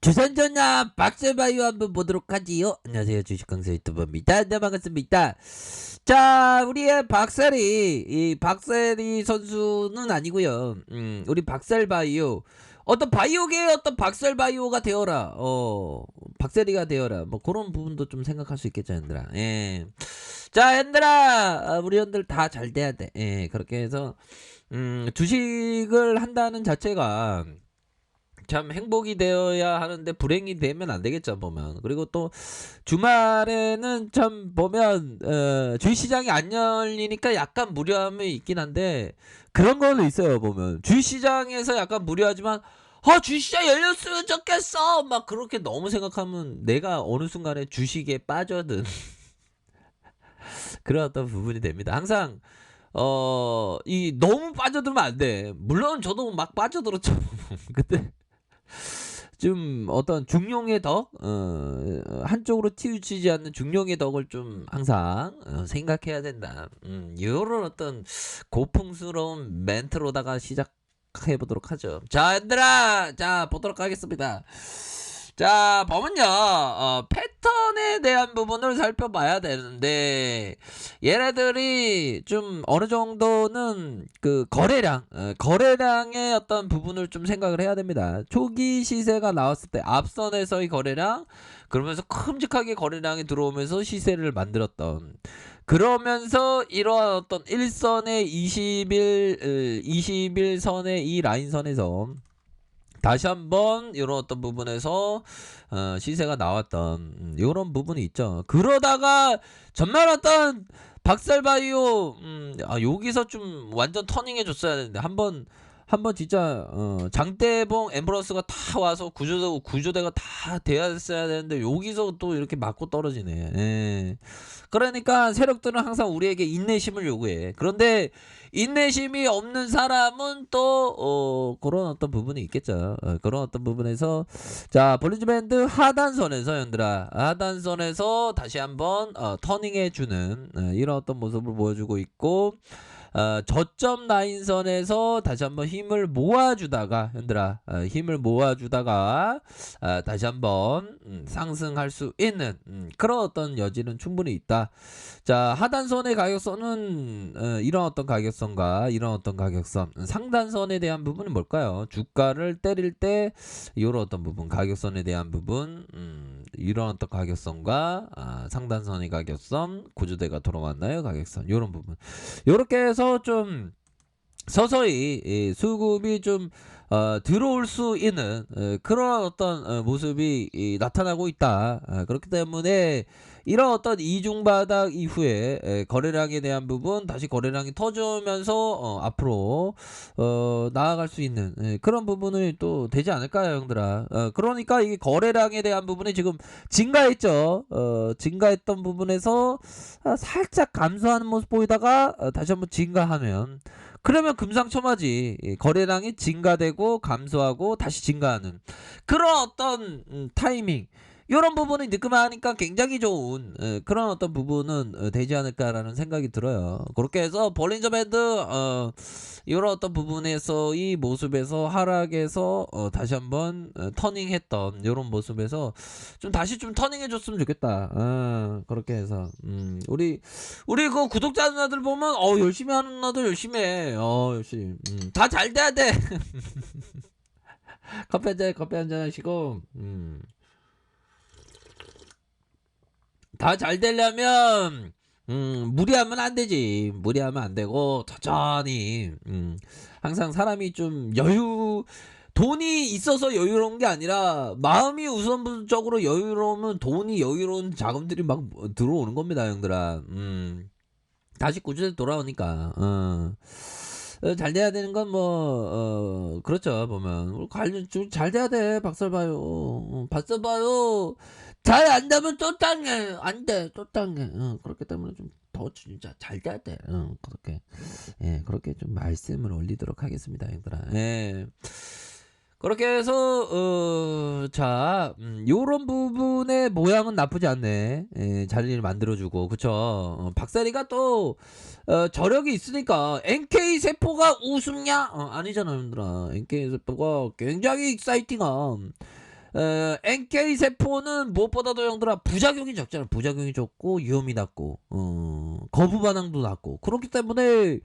주선전야 박세바이오 한번 보도록 하지요. 안녕하세요, 주식강사 유튜버입니다. 네, 반갑습니다. 자, 우리의 박세리, 이 박세리 선수는 아니고요. 우리 박셀바이오, 어떤 바이오계의 어떤 박셀바이오가 되어라. 박세리가 되어라. 뭐 그런 부분도 좀 생각할 수 있겠죠, 얘들아. 예. 자, 얘들아, 우리 형들 다 잘 돼야 돼. 예, 그렇게 해서 주식을 한다는 자체가 참 행복이 되어야 하는데 불행이 되면 안 되겠죠, 보면. 그리고 또 주말에는 참 보면 주식시장이 안 열리니까 약간 무료함이 있긴 한데, 그런 거는 있어요, 보면. 주식시장에서 약간 무료하지만 주식시장 열렸으면 좋겠어 막 그렇게 너무 생각하면 내가 어느 순간에 주식에 빠져든 그런 어떤 부분이 됩니다. 항상 이 너무 빠져들면 안 돼. 물론 저도 막 빠져들었죠. 그때 좀 어떤 중용의 덕, 한쪽으로 튀우치지 않는 중용의 덕을 좀 항상 생각해야 된다. 요런 어떤 고풍스러운 멘트로다가 시작해 보도록 하죠. 자, 얘들아, 자 보도록 하겠습니다. 자, 보면요, 패턴에 대한 부분을 살펴봐야 되는데, 얘네들이 좀 어느 정도는 그 거래량의 어떤 부분을 좀 생각을 해야 됩니다. 초기 시세가 나왔을 때 앞선에서의 거래량, 그러면서 큼직하게 거래량이 들어오면서 시세를 만들었던, 그러면서 이러한 어떤 1선의 21선의 이 라인선에서 다시 한번 이런 어떤 부분에서 시세가 나왔던 이런 부분이 있죠. 그러다가 전날 어떤 박살바이오 여기서 좀 완전 터닝해 줬어야 되는데 한번 진짜 장대봉 엠브러스가 다 와서 구조대가 다 되었어야 되는데 여기서 또 이렇게 맞고 떨어지네. 예. 그러니까 세력들은 항상 우리에게 인내심을 요구해. 그런데 인내심이 없는 사람은 또 그런 어떤 부분이 있겠죠. 그런 어떤 부분에서 자, 볼린저 밴드 하단선에서 연들아, 하단선에서 다시 한번 터닝해주는 이런 어떤 모습을 보여주고 있고, 저점 라인선에서 다시 한번 힘을 모아주다가 현들아, 힘을 모아주다가 다시 한번 상승할 수 있는 그런 어떤 여지는 충분히 있다. 자, 하단선의 가격선은 이런 어떤 가격선과 이런 어떤 가격선, 상단선에 대한 부분은 뭘까요? 주가를 때릴 때 이런 어떤 부분, 가격선에 대한 부분, 이런 어떤 가격선과 상단선의 가격선, 구조대가 돌아왔나요? 가격선, 이런 부분. 요렇게 해서 좀 서서히 수급이 좀 들어올 수 있는 그런 어떤 모습이 나타나고 있다. 그렇기 때문에 이런 어떤 이중바닥 이후에 거래량에 대한 부분 다시 거래량이 터지면서 앞으로 나아갈 수 있는 그런 부분이 또 되지 않을까요, 형들아? 그러니까 이게 거래량에 대한 부분이 지금 증가했죠. 증가했던 부분에서 살짝 감소하는 모습 보이다가 다시 한번 증가하면, 그러면 금상첨화지. 거래량이 증가되고 감소하고 다시 증가하는 그런 어떤 타이밍, 이런 부분이 느낌하니까 굉장히 좋은 그런 어떤 부분은 되지 않을까라는 생각이 들어요. 그렇게 해서 볼린저 밴드 이런 어떤 부분에서 이 모습에서 하락에서 다시 한번 터닝했던 이런 모습에서 좀 다시 좀 터닝해 줬으면 좋겠다. 그렇게 해서 우리 그 구독자 누나들 보면 열심히 하는 누나들 열심히 해. 열심히 다 잘 돼야 돼. 커피 한잔 하시고 다 잘 되려면 무리하면 안 되지. 무리하면 안 되고 천천히 항상 사람이 좀 돈이 있어서 여유로운 게 아니라 마음이 우선적으로 여유로우면 돈이 여유로운 자금들이 막 들어오는 겁니다, 형들아. 다시 꾸준히 돌아오니까 잘 돼야 되는 건 뭐 그렇죠, 보면 관련 잘 돼야 돼. 박살봐요. 박살봐요. 잘 안 되면 또 땅에 안 돼. 또 땅에. 그렇기 때문에 좀 더 진짜 잘 돼야 돼. 그렇게 그렇게 좀 말씀을 올리도록 하겠습니다, 형들아. 예. 그렇게 해서 자, 요런 부분의 모양은 나쁘지 않네. 자리를 만들어주고, 그쵸. 박사리가 또 저력이 있으니까 NK 세포가 우승냐? 아니잖아, 형들아. NK 세포가 굉장히 익사이팅한 NK 세포는 무엇보다도 형들아 부작용이 적잖아. 부작용이 적고 위험이 낮고 거부 반응도 낮고 그렇기 때문에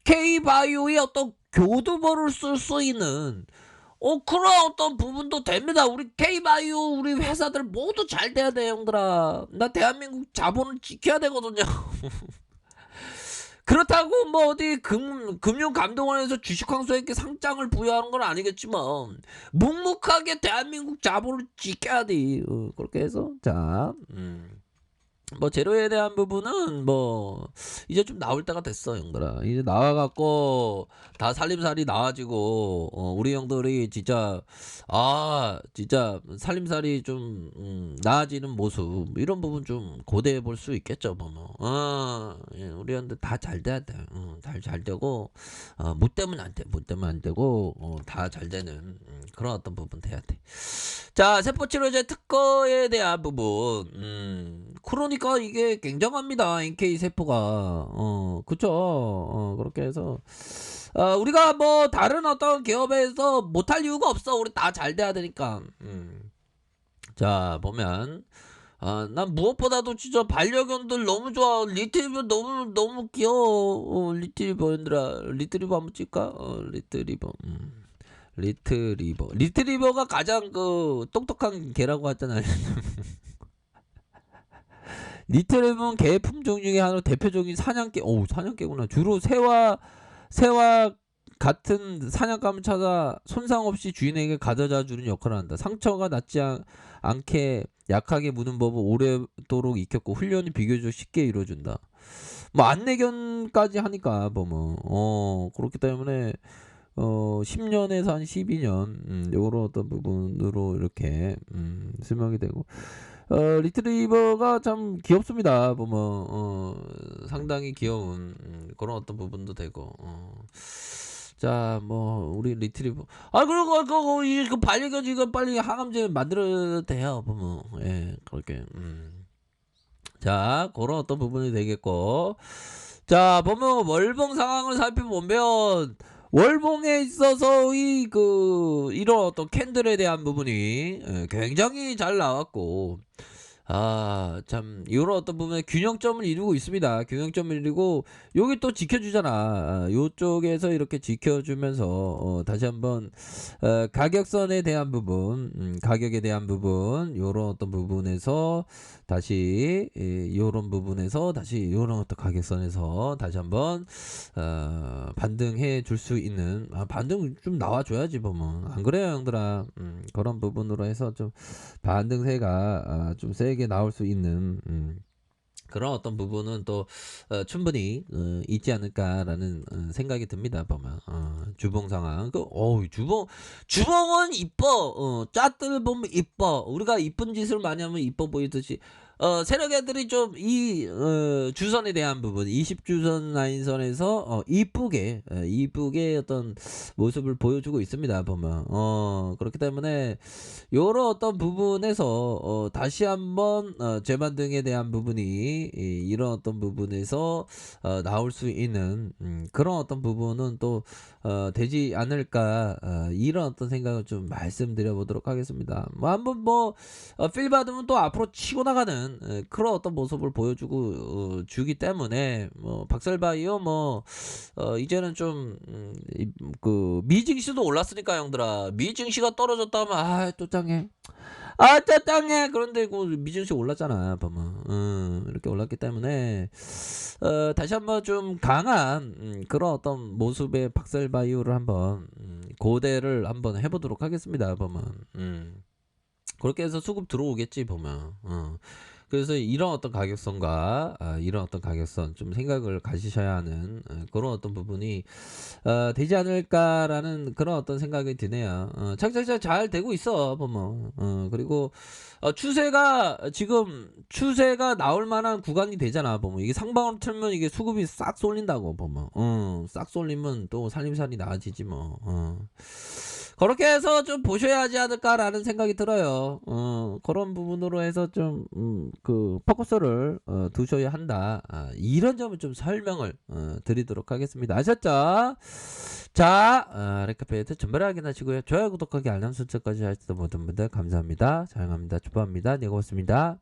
K바이오의 어떤 교두보를 쓸 수 있는 그런 어떤 부분도 됩니다. 우리 K바이오 우리 회사들 모두 잘 돼야 돼 형들아. 나 대한민국 자본을 지켜야 되거든요. 그렇다고 뭐 어디 금융감독원에서 주식황소에게 상장을 부여하는 건 아니겠지만 묵묵하게 대한민국 자본을 지켜야 돼. 그렇게 해서 자 뭐 재료에 대한 부분은 뭐 이제 좀 나올 때가 됐어 형들아. 이제 나와갖고 다 살림살이 나와지고 우리 형들이 진짜 진짜 살림살이 좀 나아지는 모습 이런 부분 좀 고대해 볼 수 있겠죠 보면. 예, 우리 형들 다 잘 돼야 돼. 잘 되고 못 되면 안 돼. 못 되면 안 되고 다 잘 되는 그런 어떤 부분 돼야 돼. 자, 세포치료제 특허에 대한 부분. 그러니까 이게 굉장합니다. NK 세포가. 그쵸. 그렇게 해서 우리가 뭐 다른 어떤 기업에서 못할 이유가 없어. 우리 다 잘 돼야 되니까. 자, 보면 난 무엇보다도 진짜 반려견들 너무 좋아. 리트리버 너무 귀여워. 리트리버 한번 찍까? 리트리버. 리트리버가 가장 그 똑똑한 개라고 하잖아요. 리트리버는 개 품종 중에 하나 대표적인 사냥개. 사냥개구나. 주로 새와 같은 사냥감을 찾아 손상 없이 주인에게 가져다 주는 역할을 한다. 상처가 낫지 않게 약하게 무는 법을 오래도록 익혔고 훈련이 비교적 쉽게 이루어준다. 뭐 안내견까지 하니까 보면 그렇기 때문에 10년에서 한 12년 요런 어떤 부분으로 이렇게 설명이 되고 리트리버가 참 귀엽습니다. 보면 상당히 귀여운 그런 어떤 부분도 되고 자, 뭐 우리 리트리버 그리고 그 반려견 이거 빨리 항암제 만들어야 돼요. 보면 예, 그렇게 자, 그런 어떤 부분이 되겠고 자, 보면 월봉 상황을 살펴보면 월봉에 있어서 이런 어떤 캔들에 대한 부분이 굉장히 잘 나왔고 참 이런 어떤 부분에 균형점을 이루고 있습니다. 균형점을 이루고 여기 또 지켜주잖아. 요쪽에서 이렇게 지켜주면서 다시 한번 가격선에 대한 부분, 가격에 대한 부분, 요런 어떤 부분에서 다시 요런 부분에서 다시 요런 어떤 가격선에서 다시 한번 반등해 줄 수 있는 반등 좀 나와줘야지 보면 안 그래요 형들아. 그런 부분으로 해서 좀 반등세가 좀 세게 나올 수 있는 그런 어떤 부분은 또 충분히 있지 않을까라는 생각이 듭니다. 보면 주봉 상황 주봉은 이뻐. 짜들 보면 이뻐. 우리가 이쁜 짓을 많이 하면 이뻐 보이듯이 세력 애들이 좀 이 주선에 대한 부분 20주선 라인선에서 이쁘게 어떤 모습을 보여주고 있습니다. 보면 그렇기 때문에 요런 어떤 부분에서 다시 한번 재반등에 대한 부분이 이런 어떤 부분에서 나올 수 있는 그런 어떤 부분은 또 되지 않을까 이런 어떤 생각을 좀 말씀드려 보도록 하겠습니다. 뭐 한번 필 받으면 또 앞으로 치고 나가는 그런 어떤 모습을 보여주고 주기 때문에 뭐 박살바이오 이제는 좀 그 미증시도 올랐으니까 형들아 미증시가 떨어졌다면 또 짱해. 짱해. 그런데 그 미증시 올랐잖아. 보면 이렇게 올랐기 때문에 다시 한번 좀 강한 그런 어떤 모습의 박살바이오를 한번 고대를 한번 해보도록 하겠습니다. 보면 그렇게 해서 수급 들어오겠지 보면 그래서 이런 어떤 가격선과 이런 어떤 가격선 좀 생각을 가지셔야 하는 그런 어떤 부분이 되지 않을까라는 그런 어떤 생각이 드네요. 착착착 잘 되고 있어 보면 그리고 추세가 나올 만한 구간이 되잖아 보면 이게 상방으로 틀면 이게 수급이 싹 쏠린다고 보면 싹 쏠리면 또 살림살이 나아지지 뭐 그렇게 해서 좀 보셔야 하지 않을까라는 생각이 들어요. 그런 부분으로 해서 좀 그 포커스를 두셔야 한다. 이런 점을 좀 설명을 드리도록 하겠습니다. 아셨죠? 자, 레카페이트 전멸 확인하시고요. 좋아요, 구독하기, 알람 설정까지 하시던 모든 분들 감사합니다. 사랑합니다. 축복합니다. 네, 고맙습니다.